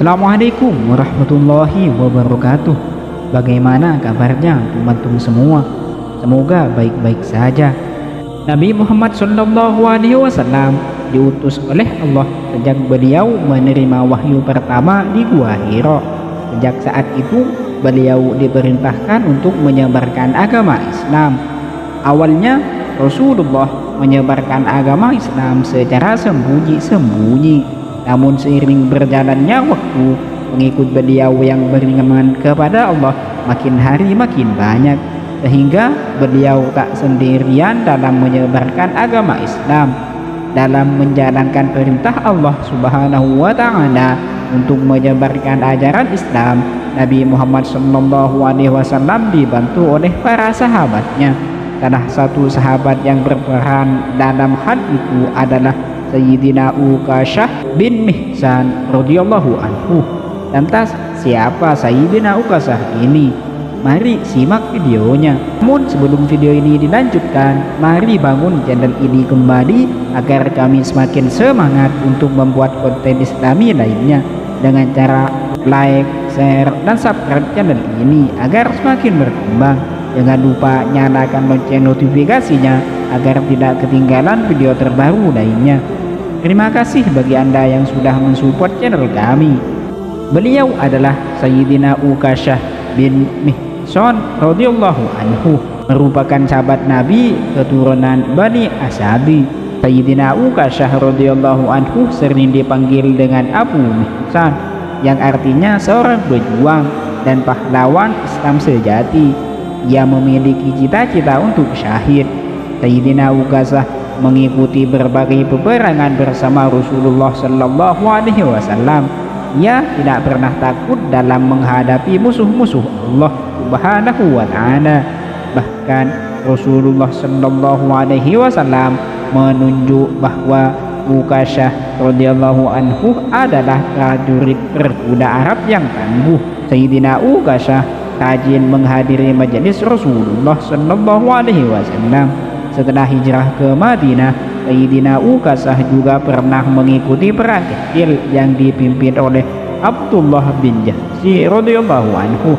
Assalamualaikum warahmatullahi wabarakatuh. Bagaimana kabarnya teman-teman semua? Semoga baik-baik saja. Nabi Muhammad SAW diutus oleh Allah sejak beliau menerima wahyu pertama di Gua Hira. Sejak saat itu beliau diperintahkan untuk menyebarkan agama Islam. Awalnya Rasulullah menyebarkan agama Islam secara sembunyi-sembunyi. Namun seiring berjalannya waktu, pengikut beliau yang beriman kepada Allah makin hari makin banyak, sehingga beliau tak sendirian dalam menyebarkan agama Islam. Dalam menjalankan perintah Allah Subhanahu wa Ta'ala untuk menyebarkan ajaran Islam, Nabi Muhammad SAW dibantu oleh para sahabatnya. Salah satu sahabat yang berperan dalam hal itu adalah Sayyidina Uqasyah bin Mihsan radhiyallahu anhu. Lantas siapa Sayyidina Uqasyah ini? Mari simak videonya. Namun sebelum video ini dilanjutkan, mari bangun channel ini kembali agar kami semakin semangat untuk membuat konten Islami lainnya dengan cara like, share, dan subscribe channel ini agar semakin berkembang. Jangan lupa nyalakan lonceng notifikasinya agar tidak ketinggalan video terbaru lainnya. Terima kasih bagi Anda yang sudah mensupport channel kami. Beliau adalah Sayyidina Uqasyah bin Mihsan radhiyallahu anhu, merupakan sahabat Nabi keturunan Bani Asadi. Sayyidina Uqasyah radhiyallahu anhu sering dipanggil dengan Abu Mihsan, yang artinya seorang pejuang dan pahlawan Islam sejati. Ia memiliki cita-cita untuk syahid. Sayyidina Uqasyah mengikuti berbagai peperangan bersama Rasulullah Sallallahu Alaihi Wasallam. Ia tidak pernah takut dalam menghadapi musuh-musuh Allah Subhanahu wa Ta'ala. Bahkan Rasulullah Sallallahu Alaihi Wasallam menunjuk bahwa Uqasyah radhiyallahu anhu adalah prajurit berkuda Arab yang tangguh. Sayyidina Uqasyah rajin menghadiri majelis Rasulullah Sallallahu Alaihi Wasallam. Setelah hijrah ke Madinah, Sayyidina Uqasyah juga pernah mengikuti perang kecil yang dipimpin oleh Abdullah bin Jahsy radhiyallahu anhu.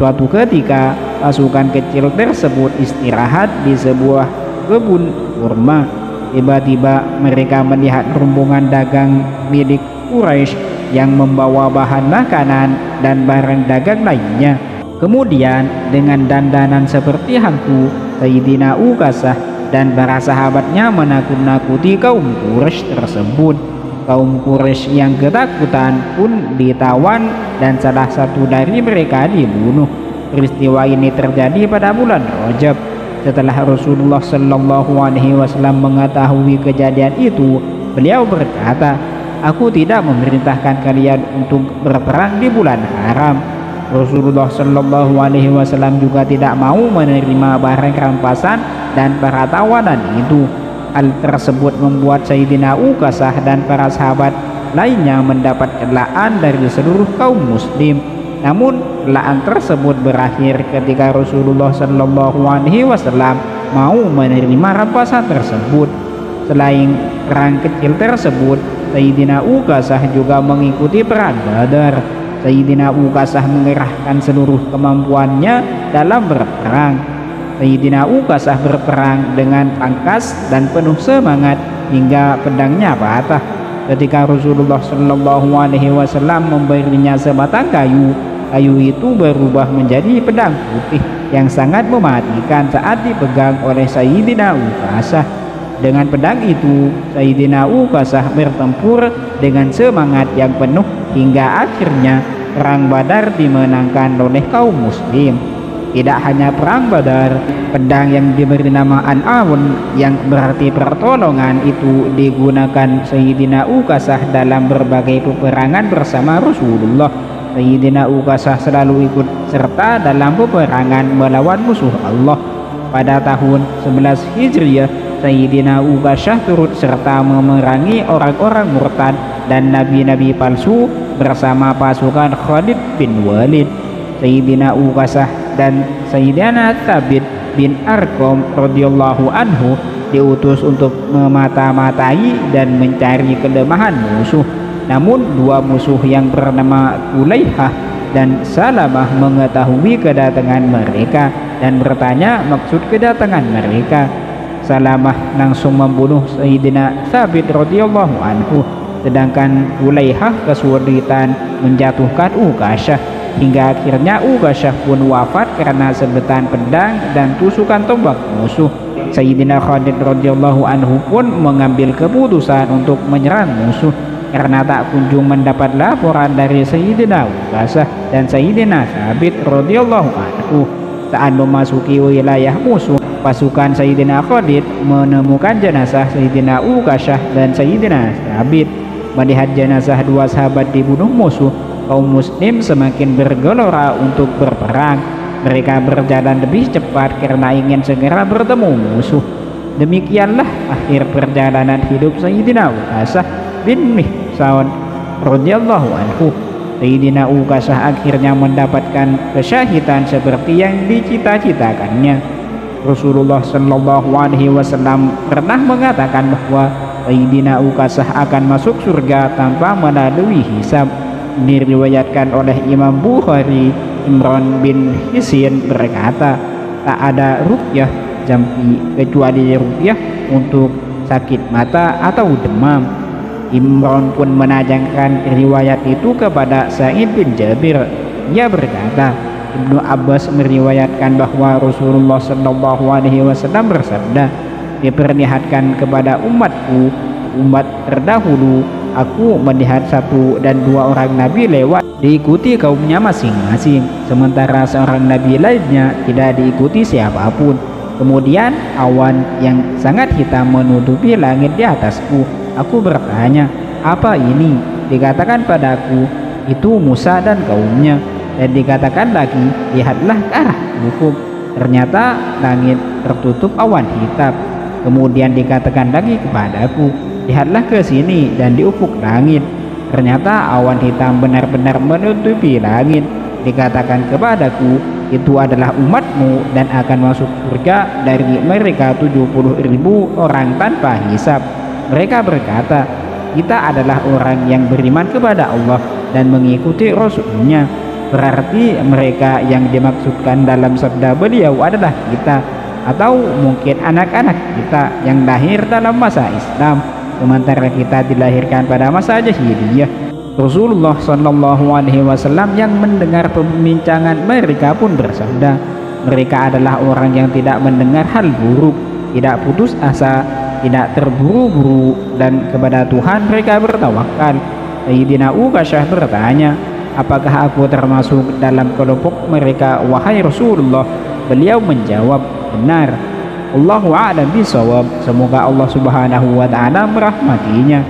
Suatu ketika, pasukan kecil tersebut istirahat di sebuah kebun kurma. Tiba-tiba mereka melihat rombongan dagang milik Quraisy yang membawa bahan makanan dan barang dagang lainnya. Kemudian dengan dandanan seperti hantu, Sayyidina Uqasyah dan para sahabatnya menakut-nakuti kaum Quraisy tersebut. Kaum Quraisy yang ketakutan pun ditawan dan salah satu dari mereka dibunuh. Peristiwa ini terjadi pada bulan Rajab. Setelah Rasulullah Sallallahu Alaihi Wasallam mengetahui kejadian itu, beliau berkata, "Aku tidak memerintahkan kalian untuk berperang di bulan haram." Rasulullah Sallallahu Alaihi Wasallam juga tidak mau menerima barang rampasan dan para tawanan itu. Hal tersebut membuat Sayyidina Uqasyah dan para sahabat lainnya mendapat celaan dari seluruh kaum muslim. Namun celaan tersebut berakhir ketika Rasulullah Sallallahu Alaihi Wasallam mau menerima rampasan tersebut. Selain perang kecil tersebut, Sayyidina Uqasyah juga mengikuti perang Badar. Sayyidina Uqasyah mengerahkan seluruh kemampuannya dalam berperang. Sayyidina Uqasyah berperang dengan tangkas dan penuh semangat hingga pedangnya patah. Ketika Rasulullah Shallallahu Alaihi Wasallam memberinya sebatang kayu, kayu itu berubah menjadi pedang putih yang sangat mematikan saat dipegang oleh Sayyidina Uqasyah. Dengan pedang itu, Sayyidina Uqasyah bertempur dengan semangat yang penuh hingga akhirnya perang Badar dimenangkan oleh kaum muslim. Tidak hanya perang Badar, pedang yang diberi nama An-Aun yang berarti pertolongan itu digunakan Sayyidina Uqasyah dalam berbagai peperangan bersama Rasulullah. Sayyidina Uqasyah selalu ikut serta dalam peperangan melawan musuh Allah. Pada tahun 11 Hijriah, Sayyidina Uqasyah turut serta memerangi orang-orang murtad dan nabi-nabi palsu bersama pasukan Khalid bin Walid. Sayyidina Uqasyah dan Sayyidina Thabit bin Arqam radhiyallahu anhu diutus untuk memata-matai dan mencari kelemahan musuh. Namun dua musuh yang bernama Ulaihah dan Salamah mengetahui kedatangan mereka dan bertanya maksud kedatangan mereka. Salamah langsung membunuh Sayyidina Thabit radhiyallahu anhu, sedangkan Ulaihah kesulitan menjatuhkan Uqasyah, hingga akhirnya Uqasyah pun wafat karena sebetan pedang dan tusukan tombak musuh. Sayyidina Khalid radhiyallahu anhu pun mengambil keputusan untuk menyerang musuh karena tak kunjung mendapat laporan dari Sayyidina Uqasyah dan Sayyidina Thabit radhiyallahu anhu. Saat memasuki wilayah musuh, pasukan Sayyidina Khalid menemukan jenazah Sayyidina Uqasyah dan Sayyidina Thabit. Melihat jenazah dua sahabat dibunuh musuh, kaum muslim semakin bergelora untuk berperang. Mereka berjalan lebih cepat karena ingin segera bertemu musuh. Demikianlah akhir perjalanan hidup Sayyidina Uqasyah bin Mihsan radhiyallahu anhu. Sayyidina Uqasyah akhirnya mendapatkan kesyahidan seperti yang dicita-citakannya. Rasulullah Shallallahu Alaihi Wasallam pernah mengatakan bahwa Sayyidina Uqasyah akan masuk surga tanpa melalui hisab. Diriwayatkan oleh Imam Bukhari, Imran bin Hisin berkata, tak ada ruqyah jam'i kecuali ruqyah untuk sakit mata atau demam. Imran pun menanyakan riwayat itu kepada Sa'id bin Jabir. Ia berkata, Ibnu Abbas meriwayatkan bahwa Rasulullah Shallallahu Alaihi Wasallam bersabda, diperlihatkan kepada umatku, umat terdahulu, aku melihat satu dan dua orang nabi lewat diikuti kaumnya masing-masing, sementara seorang nabi lainnya tidak diikuti siapapun. Kemudian awan yang sangat hitam menutupi langit di atasku. Aku bertanya, apa ini? Dikatakan padaku, itu Musa dan kaumnya. Dan dikatakan lagi, lihatlah ke arah ufuk. Ternyata langit tertutup awan hitam. Kemudian dikatakan lagi kepadaku, lihatlah ke sini dan di ufuk langit. Ternyata awan hitam benar-benar menutupi langit. Dikatakan kepadaku, itu adalah umatmu dan akan masuk surga dari mereka 70.000 orang tanpa hisab. Mereka berkata, kita adalah orang yang beriman kepada Allah dan mengikuti Rasul-Nya. Berarti mereka yang dimaksudkan dalam sabda beliau adalah kita, atau mungkin anak-anak kita yang lahir dalam masa Islam, sementara kita dilahirkan pada masa jahiliyah. Rasulullah Shallallahu Alaihi Wasallam yang mendengar pembincangan mereka pun bersabda, mereka adalah orang yang tidak mendengar hal buruk, tidak putus asa, tidak terburu-buru, dan kepada Tuhan mereka bertawakal. Sayyidina Uqasyah bertanya, apakah aku termasuk dalam kelompok mereka wahai Rasulullah? Beliau menjawab, benar. Allahu a'lam bishawab. Semoga Allah Subhanahu wa taala merahmatinya.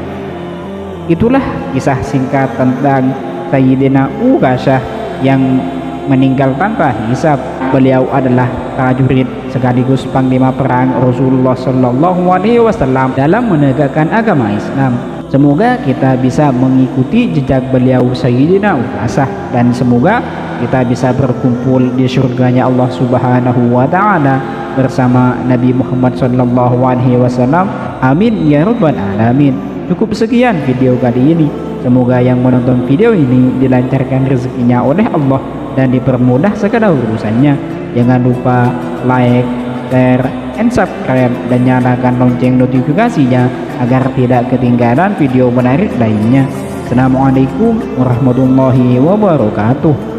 Itulah kisah singkat tentang Sayyidina Uqasyah yang meninggal tanpa hisab. Beliau adalah prajurit sekaligus panglima perang Rasulullah Shallallahu Alaihi Wasallam dalam menegakkan agama Islam. Semoga kita bisa mengikuti jejak beliau Sayyidina Uqasyah, dan semoga kita bisa berkumpul di surganya Allah Subhanahu wa taala bersama Nabi Muhammad Shallallahu Alaihi Wasallam. Amin ya rabbal alamin. Cukup sekian video kali ini. Semoga yang menonton video ini dilancarkan rezekinya oleh Allah dan dipermudah segala urusannya. Jangan lupa like, share, and subscribe, dan nyalakan lonceng notifikasinya agar tidak ketinggalan video menarik lainnya. Assalamualaikum warahmatullahi wabarakatuh.